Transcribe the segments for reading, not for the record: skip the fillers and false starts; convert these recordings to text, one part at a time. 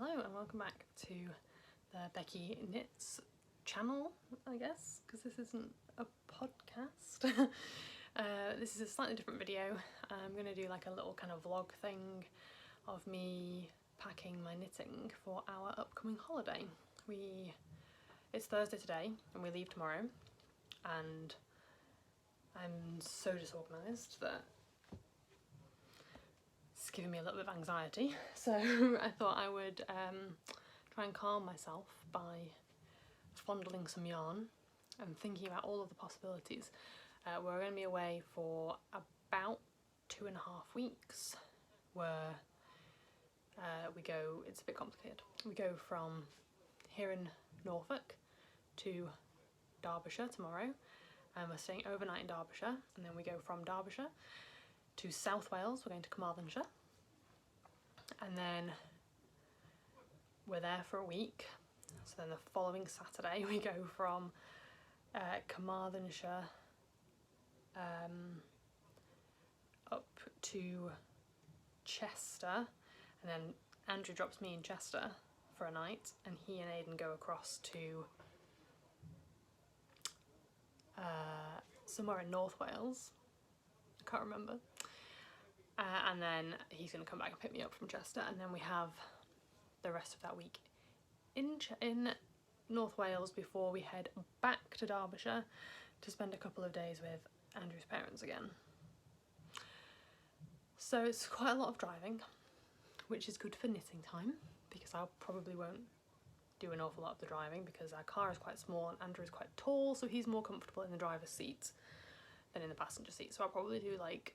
Hello and welcome back to the Becky Knits channel, I guess, because this isn't a podcast. This is a slightly different video. I'm going to do like a little kind of vlog thing of me packing my knitting for our upcoming holiday. It's Thursday today and we leave tomorrow, and I'm so disorganised that it's giving me a little bit of anxiety, so I thought I would try and calm myself by fondling some yarn and thinking about all of the possibilities. We're going to be away for about 2.5 weeks, where we go, it's a bit complicated, we go from here in Norfolk to Derbyshire tomorrow, and we're staying overnight in Derbyshire, and then we go from Derbyshire to South Wales. We're going to Carmarthenshire, and then we're there for a week. So then the following Saturday we go from Carmarthenshire up to Chester, and then Andrew drops me in Chester for a night, and he and Aidan go across to somewhere in North Wales, I can't remember. And then he's going to come back and pick me up from Chester, and then we have the rest of that week in North Wales before we head back to Derbyshire to spend a couple of days with Andrew's parents again. So it's quite a lot of driving, which is good for knitting time, because I probably won't do an awful lot of the driving because our car is quite small and Andrew is quite tall, so he's more comfortable in the driver's seat than in the passenger seat. So I'll probably do like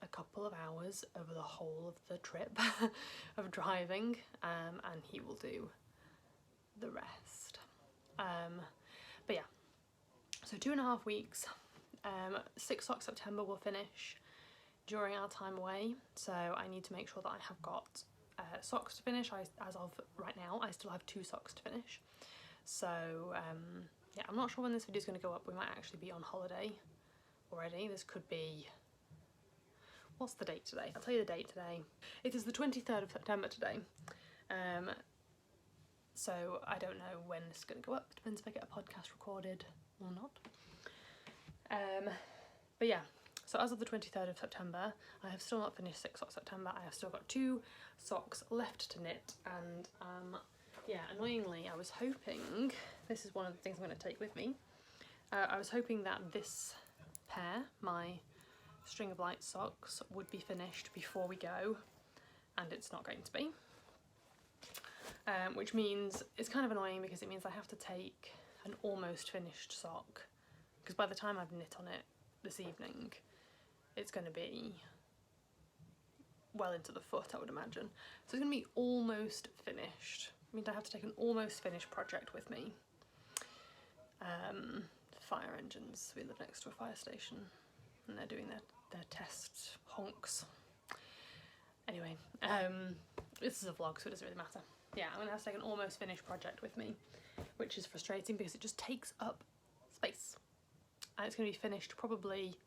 a couple of hours over the whole of the trip of driving, and he will do the rest. But yeah, so 2.5 weeks. 6th of September will finish during our time away, so I need to make sure that I have got socks to finish. As of right now, I still have 2 socks to finish. So yeah, I'm not sure when this video is going to go up. We might actually be on holiday already. This could be, what's the date today? I'll tell you the date today. It is the 23rd of September today. So I don't know when this is going to go up. Depends if I get a podcast recorded or not. But yeah, so as of the 23rd of September, I have still not finished 6th of September. I have still got 2 socks left to knit, and yeah, annoyingly, I was hoping, this is one of the things I'm going to take with me, I was hoping that this pair, my String of Light socks, would be finished before we go, and it's not going to be. Which means it's kind of annoying because it means I have to take an almost finished sock, because by the time I've knit on it this evening, it's going to be well into the foot, I would imagine. So it's going to be almost finished. It means I have to take an almost finished project with me. Fire engines. We live next to a fire station and they're doing their test honks. Anyway, this is a vlog, so it doesn't really matter. Yeah, I'm going to have to take an almost finished project with me, which is frustrating because it just takes up space. And it's going to be finished probably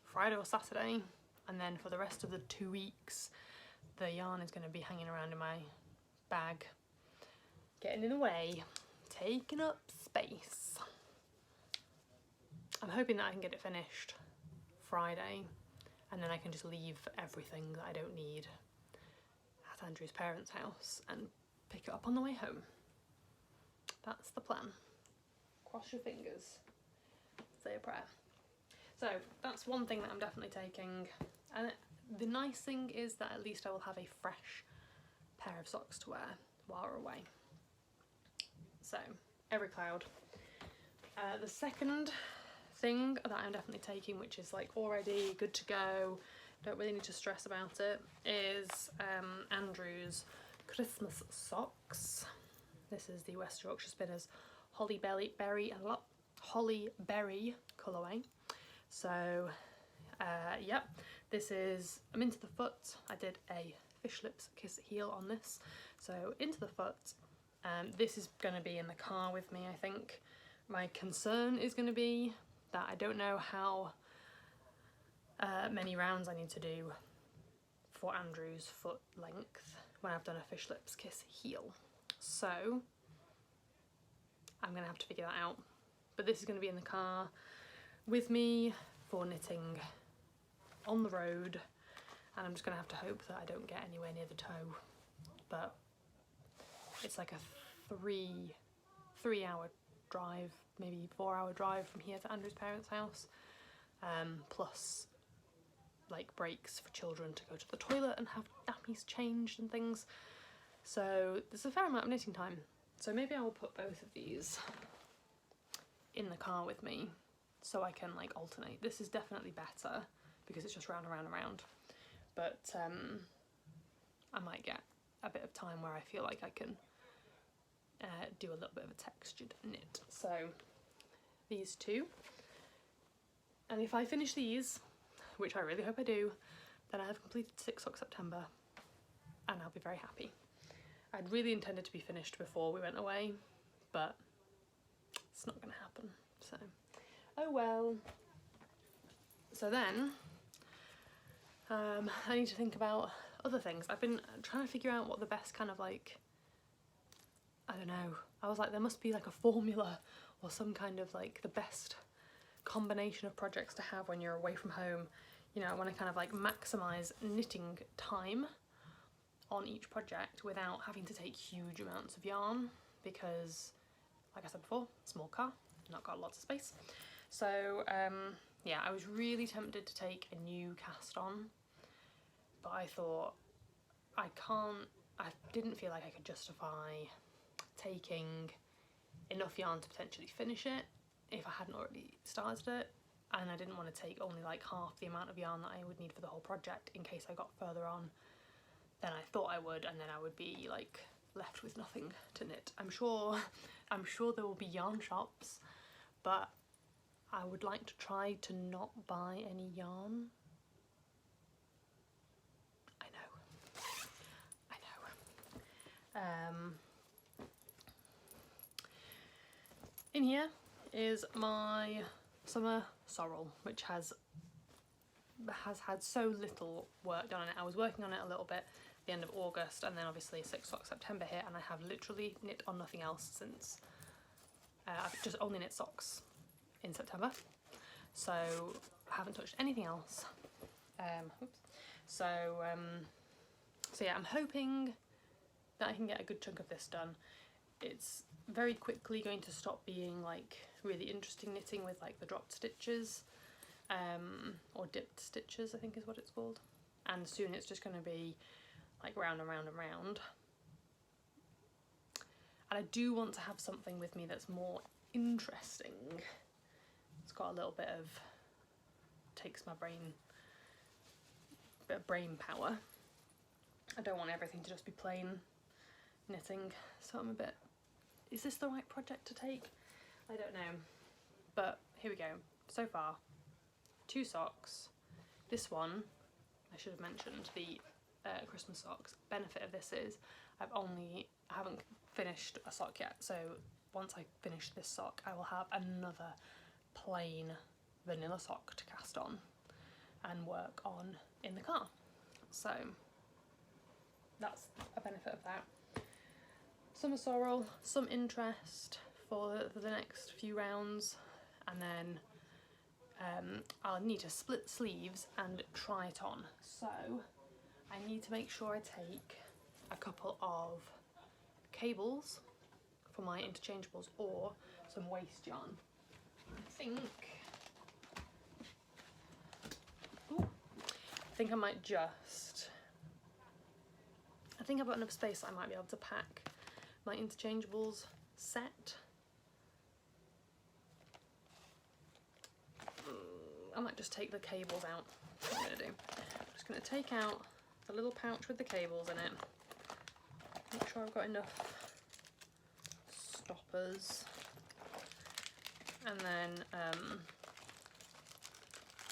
Friday or Saturday, and then for the rest of the 2 weeks the yarn is going to be hanging around in my bag, getting in the way, taking up space. I'm hoping that I can get it finished Friday, and then I can just leave everything that I don't need at Andrew's parents' house and pick it up on the way home. That's the plan. Cross your fingers. Say a prayer. So that's one thing that I'm definitely taking, and the nice thing is that at least I will have a fresh pair of socks to wear while we're away. So every cloud. The second thing that I'm definitely taking, which is like already good to go, don't really need to stress about it, is Andrew's Christmas socks. This is the West Yorkshire Spinners Holly Berry colourway. So yep, this is, I'm into the foot. I did a fish lips kiss heel on this, so into the foot. This is going to be in the car with me, I think. My concern is going to be that I don't know how many rounds I need to do for Andrew's foot length when I've done a fish lips kiss heel. So I'm gonna have to figure that out. But this is gonna be in the car with me for knitting on the road, and I'm just gonna have to hope that I don't get anywhere near the toe. But it's like a three-hour drive, maybe 4-hour drive from here to Andrew's parents' house, plus like breaks for children to go to the toilet and have nappies changed and things. So there's a fair amount of knitting time. So maybe I will put both of these in the car with me so I can like alternate. This is definitely better because it's just round and round and round. But I might get a bit of time where I feel like I can do a little bit of a textured knit. So these two. And if I finish these, which I really hope I do, then I have completed 6 socks September and I'll be very happy. I'd really intended to be finished before we went away, but it's not going to happen, so oh well. So then I need to think about other things. I've been trying to figure out what the best kind of like, I don't know, I was like there must be like a formula or some kind of like the best combination of projects to have when you're away from home. You know, I want to kind of like maximise knitting time on each project without having to take huge amounts of yarn because, like I said before, small car, not got lots of space. So yeah, I was really tempted to take a new cast on, but I thought I didn't feel like I could justify taking enough yarn to potentially finish it if I hadn't already started it, and I didn't want to take only like half the amount of yarn that I would need for the whole project in case I got further on than I thought I would, and then I would be like left with nothing to knit. I'm sure there will be yarn shops, but I would like to try to not buy any yarn. I know. In here is my summer sorrel, which has had so little work done on it. I was working on it a little bit at the end of August, and then obviously 6 socks September hit, and I have literally knit on nothing else since. I've just only knit socks in September, so I haven't touched anything else. So yeah, I'm hoping that I can get a good chunk of this done. It's very quickly going to stop being like really interesting knitting with like the dropped stitches, or dipped stitches I think is what it's called, and soon it's just going to be like round and round and round. And I do want to have something with me that's more interesting. It's got a little bit of, takes my brain, bit of brain power. I don't want everything to just be plain knitting, so I'm a bit, is this the right project to take? I don't know, but here we go. So far, 2 socks. This one, I should have mentioned the Christmas socks. Benefit of this is I haven't finished a sock yet, so once I finish this sock I will have another plain vanilla sock to cast on and work on in the car. So that's a benefit of that. Summer sorrel, some interest for the next few rounds, and then I'll need to split sleeves and try it on. So I need to make sure I take a couple of cables for my interchangeables or some waste yarn. I think I might just, I think I've got enough space that I might be able to pack my interchangeables set. I might just take the cables out. That's what I'm going to do. I'm just going to take out the little pouch with the cables in it. Make sure I've got enough stoppers. And then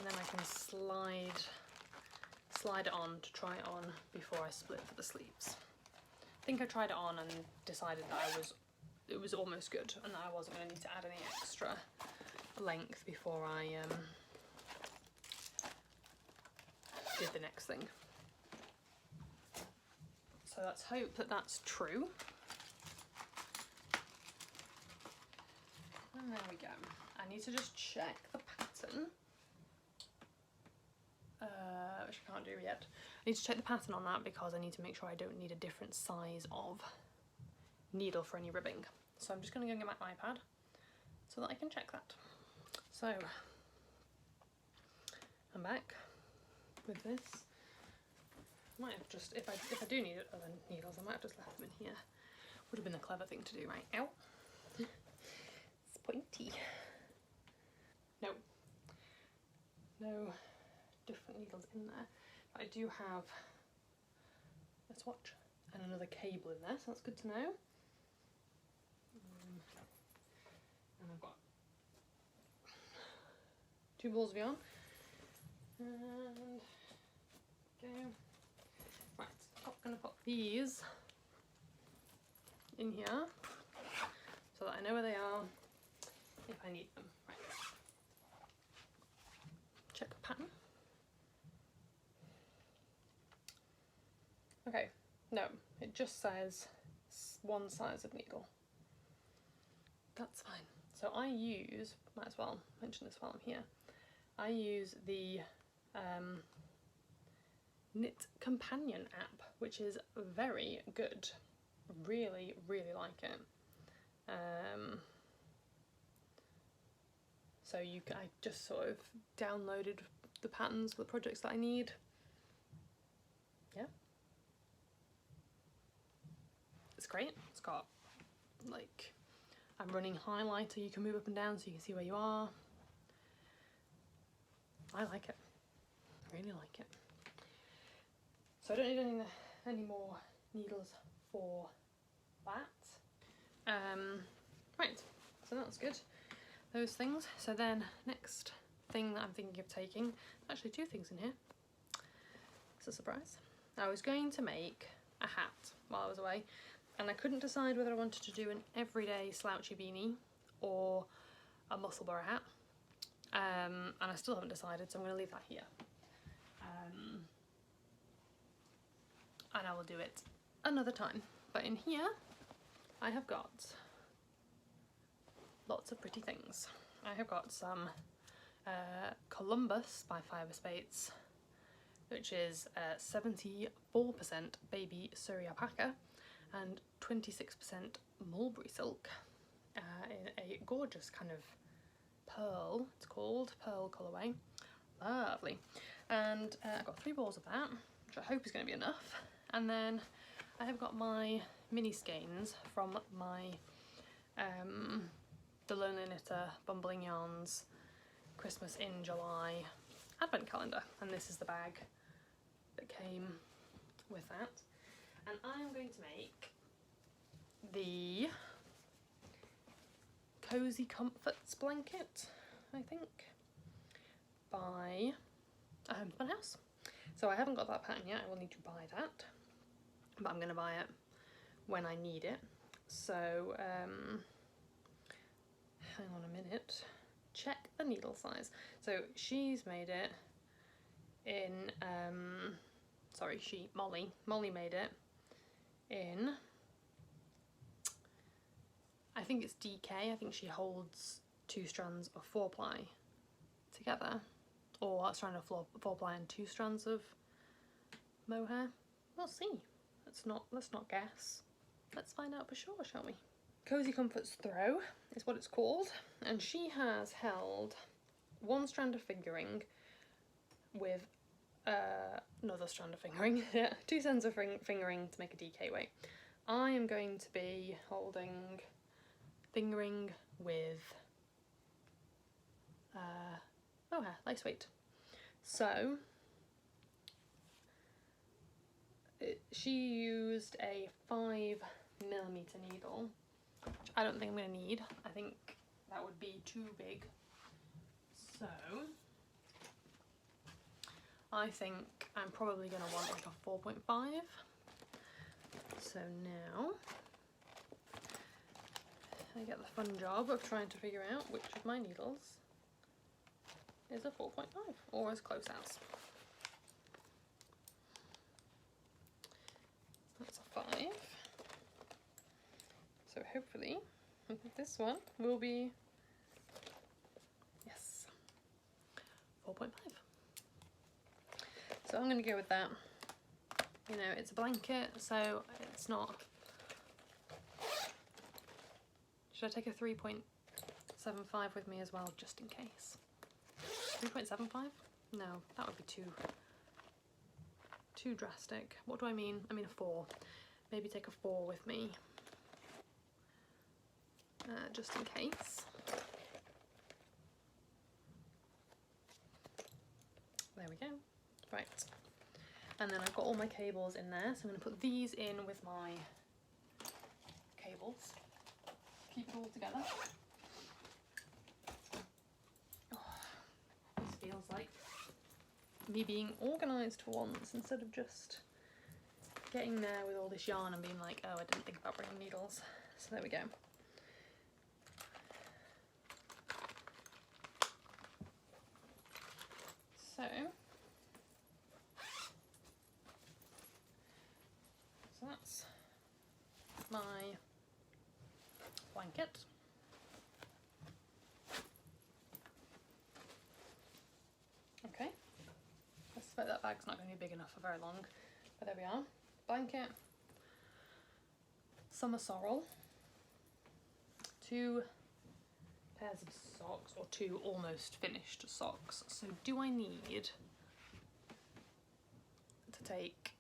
I can slide it on to try it on before I split for the sleeves. I think I tried it on and decided that it was almost good and that I wasn't going to need to add any extra length before I did the next thing. So let's hope that that's true. And there we go. I need to just check the pattern, which I can't do yet. I need to check the pattern on that because I need to make sure I don't need a different size of needle for any ribbing. So I'm just going to go and get my iPad so that I can check that. So I'm back with this. I might have just, if I do need other needles, I might have just left them in here. Would have been the clever thing to do, right? Ow. It's pointy. No different needles in there. But I do have a swatch and another cable in there, so that's good to know. And I've got 2 balls of yarn. And go. Right, I'm going to put these in here so that I know where they are if I need them. Right. Check the pattern. Okay, no, it just says one size of needle. That's fine. So I use, might as well mention this while I'm here, I use the Knit Companion app, which is very good. Really, really like it. So I just sort of downloaded the patterns for the projects that I need. Yeah. It's great. It's got, like, I'm running highlighter, you can move up and down so you can see where you are. I like it. I really like it. So I don't need any more needles for that. Right, so that's good. Those things. So then next thing that I'm thinking of taking, actually 2 things in here. It's a surprise. I was going to make a hat while I was away, and I couldn't decide whether I wanted to do an everyday slouchy beanie or a musselburgh hat. And I still haven't decided, so I'm going to leave that here. And I will do it another time. But in here, I have got lots of pretty things. I have got some Columbus by Fibre Spates, which is 74% baby Surrey alpaca and 26% mulberry silk in a gorgeous kind of pearl, it's called, pearl colourway. Lovely. And I've got 3 balls of that, which I hope is going to be enough. And then I have got my mini skeins from my The Lonely Knitter Bumbling Yarns Christmas in July advent calendar, and this is the bag that came with that. And I'm going to make the Cozy Comforts blanket, I think, by a Homespun House. So I haven't got that pattern yet, I will need to buy that, but I'm going to buy it when I need it. So hang on a minute, check the needle size. So she's made it in, Molly made it in, I think it's DK, I think she holds 2 strands of 4-ply together, or a strand of 4-ply and 2 strands of mohair. We'll see. Let's not guess. Let's find out for sure, shall we? Cozy Comforts Throw is what it's called, and she has held 1 strand of fingering with another strand of fingering, 2 strands of fingering to make a DK weight. I am going to be holding fingering with mohair, lace weight. So she used a 5mm needle, which I don't think I'm going to need. I think that would be too big. So I think I'm probably going to want like a 4.5. So now I get the fun job of trying to figure out which of my needles is a 4.5, or as close as. That's a So hopefully this one will be, yes, 4.5. So I'm going to go with that. You know, it's a blanket, so it's not... Should I take a 3.75 with me as well, just in case? 3.75? No, that would be too drastic. What do I mean? I mean a 4. Maybe take a 4 with me, just in case. There we go. Right. And then I've got all my cables in there, so I'm going to put these in with my cables. Keep it all together. Oh, this feels like me being organised for once, instead of just getting there with all this yarn and being like, oh, I didn't think about bringing needles. So there we go. So that's my blanket. Okay, I suspect that bag's not going to be big enough for very long, but there we are. Blanket, summer sorrel, 2 pairs of socks, or 2 almost finished socks. So do I need to take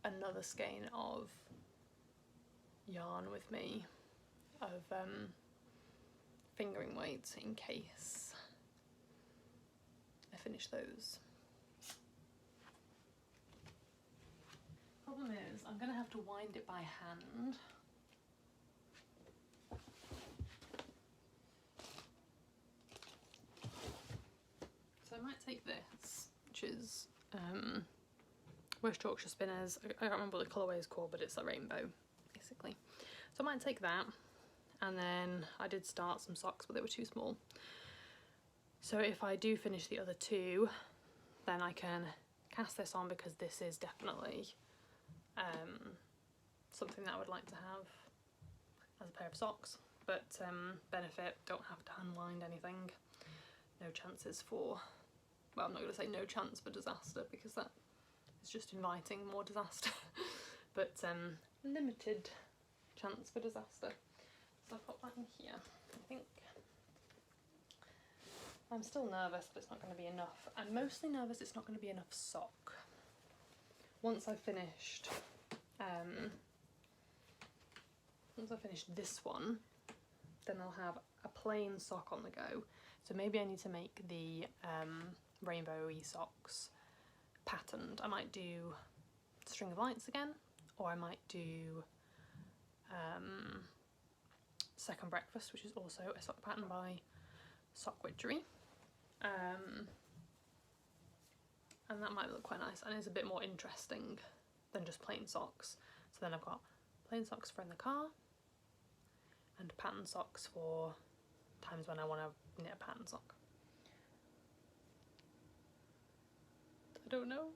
another skein of yarn with me, of fingering weights, in case I finish those? Problem is, I'm going to have to wind it by hand. So I might take this, which is West Yorkshire Spinners. I don't remember what the colourway is called, but it's a rainbow, basically. So I might take that, and then I did start some socks, but they were too small. So if I do finish the other 2, then I can cast this on, because this is definitely something that I would like to have as a pair of socks. But benefit, don't have to unwind anything. No chances for, well, I'm not going to say no chance for disaster, because that is just inviting more disaster. But limited chance for disaster. So I've got that in here. I think I'm still nervous, but it's not going to be enough. I'm mostly nervous it's not going to be enough sock. Once I've finished this one, then I'll have a plain sock on the go. So maybe I need to make the rainbowy socks patterned. I might do String of Lights again, or I might do Second Breakfast, which is also a sock pattern by Sock Witchery. And that might look quite nice, and it's a bit more interesting than just plain socks. So then I've got plain socks for in the car, and pattern socks for times when I want to knit a pattern sock. I don't know.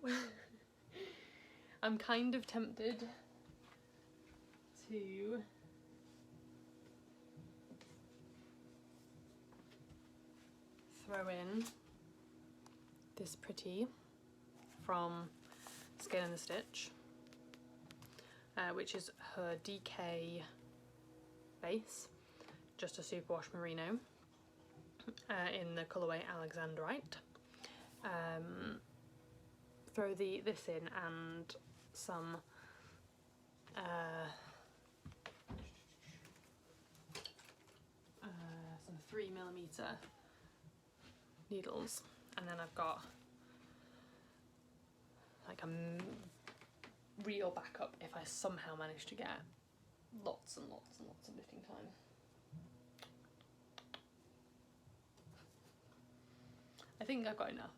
I'm kind of tempted to throw in this pretty from Skin and the Stitch, which is her DK base, just a superwash merino, in the colourway Alexandrite. Throw this in and some some 3mm needles, and then I've got like a real backup if I somehow manage to get lots and lots and lots of knitting time. I think I've got enough.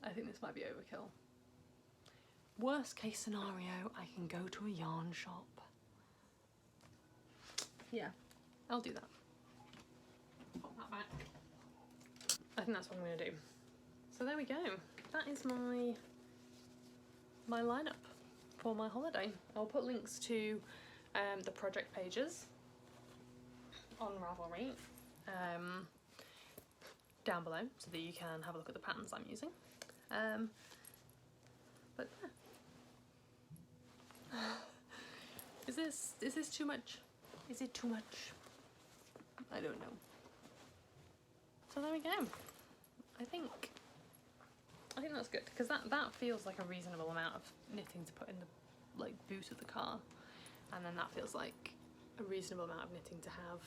I think this might be overkill. Worst case scenario, I can go to a yarn shop. Yeah, I'll do that. Pop that back. I think that's what I'm going to do. So there we go. That is my lineup for my holiday. I'll put links to the project pages on Ravelry down below so that you can have a look at the patterns I'm using. But yeah. Is this too much? Is it too much? I don't know. So there we go. I think that's good, because that feels like a reasonable amount of knitting to put in the like boot of the car, and then that feels like a reasonable amount of knitting to have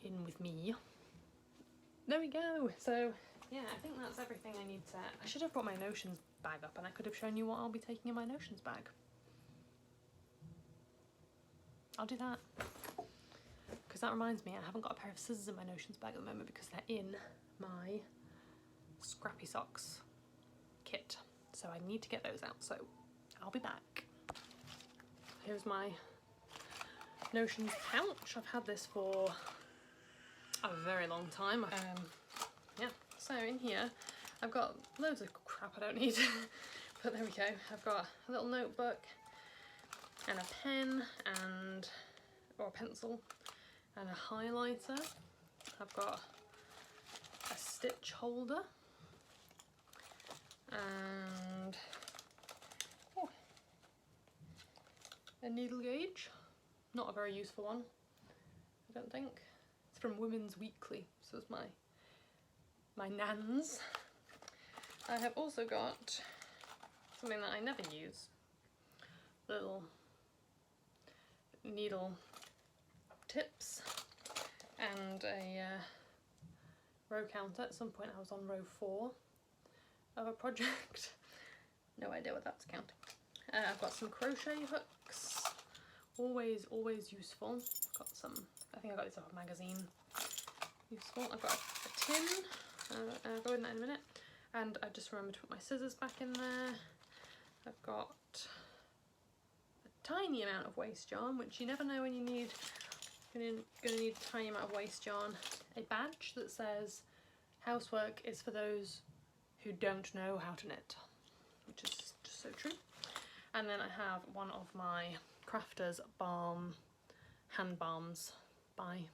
in with me. There we go. So yeah, I think that's everything I need to. I should have brought my notions bag up and I could have shown you what I'll be taking in my notions bag. I'll do that. Because that reminds me, I haven't got a pair of scissors in my notions bag at the moment because they're in my scrappy socks kit. So I need to get those out, so I'll be back. Here's my notions pouch. I've had this for a very long time. Yeah, so in here I've got loads of crap I don't need, but there we go. I've got a little notebook and a pen or a pencil and a highlighter. I've got a stitch holder and a needle gauge. Not a very useful one, I don't think. It's from Women's Weekly, so it's my nan's. I have also got something that I never use, little needle tips and a row counter. At some point I was on row 4 of a project. No idea what that's counting. I've got some crochet hooks, always useful. I've got some, I think I got these off a magazine, useful. I've got a tin, I'll go in that in a minute, and I just remembered to put my scissors back in there. I've got a tiny amount of waste yarn, which you never know when you need. Gonna need a tiny amount of waste yarn. A badge that says housework is for those who don't know how to knit, which is just so true. And then I have one of my Crafters balm hand balms by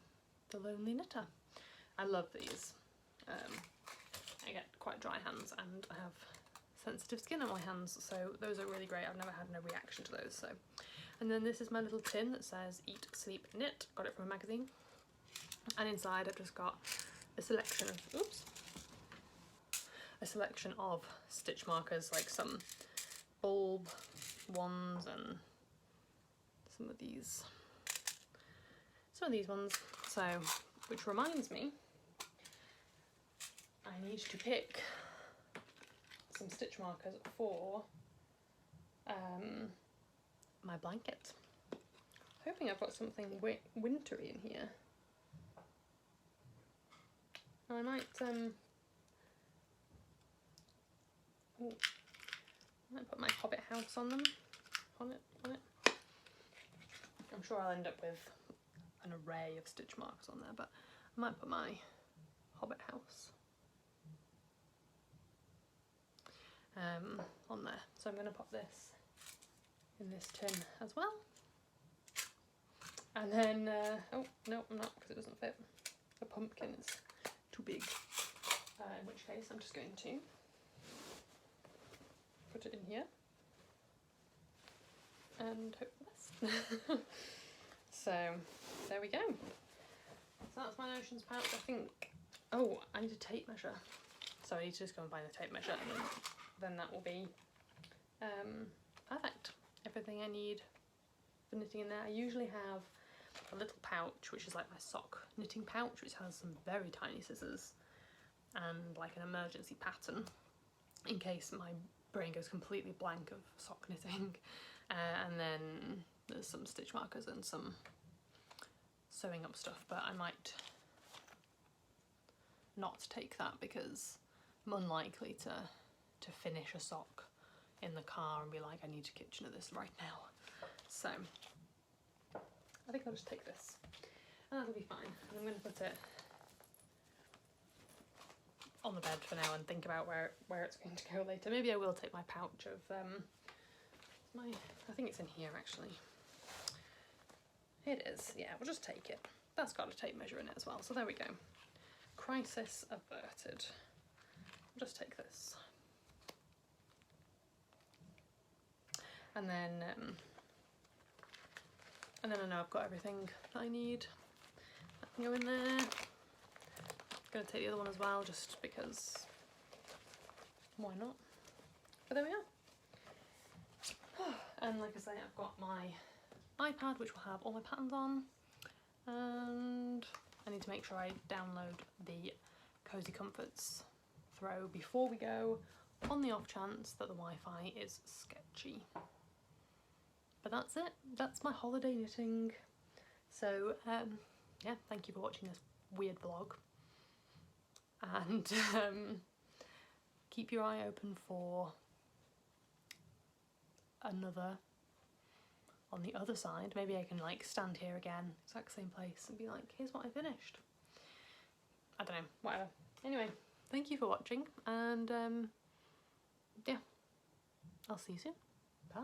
The Lonely Knitter. I love these. I get quite dry hands and I have sensitive skin on my hands, so those are really great. I've never had no reaction to those. So, and then this is my little tin that says Eat, Sleep, Knit. Got it from a magazine. And inside I've just got a selection of stitch markers, like some bulb ones and some of these ones. So, which reminds me, I need to pick some stitch markers for my blanket. Hoping I've got something wintry in here. I might put my Hobbit house on them. On it. I'm sure I'll end up with an array of stitch marks on there, but I might put my Hobbit house on there. So I'm going to pop this in this tin as well. And then, oh no, I'm not, because it doesn't fit. The pumpkin is too big. In which case I'm just going to put it in here and hope for the best. So there we go. So that's my notions pouch. I think, oh, I need a tape measure. So I need to just go and find the tape measure, and then that will be perfect. Everything I need for knitting in there. I usually have a little pouch, which is like my sock knitting pouch, which has some very tiny scissors and like an emergency pattern in case my brain goes completely blank of sock knitting. And then there's some stitch markers and some sewing up stuff, but I might not take that because I'm unlikely to finish a sock in the car and be like, I need to kitchen this right now. So I think I'll just take this and that'll be fine. I'm going to put it on the bed for now and think about where it's going to go later. Maybe I will take my pouch of I think it's in here actually. It is, yeah, we'll just take it. That's got a tape measure in it as well, so there we go. Crisis averted. I'll just take this. And then I know I've got everything that I need. That can go in there. I'm gonna take the other one as well, just because, why not? But there we are. And like I say, I've got my iPad, which will have all my patterns on, and I need to make sure I download the Cozy Comforts throw before we go, on the off chance that the Wi-Fi is sketchy. But that's it, that's my holiday knitting. So yeah, thank you for watching this weird vlog, and keep your eye open for another on the other side. Maybe I can like stand here again, exact same place, and be like, here's what I finished. I don't know, whatever. Anyway, thank you for watching, and yeah, I'll see you soon. Bye.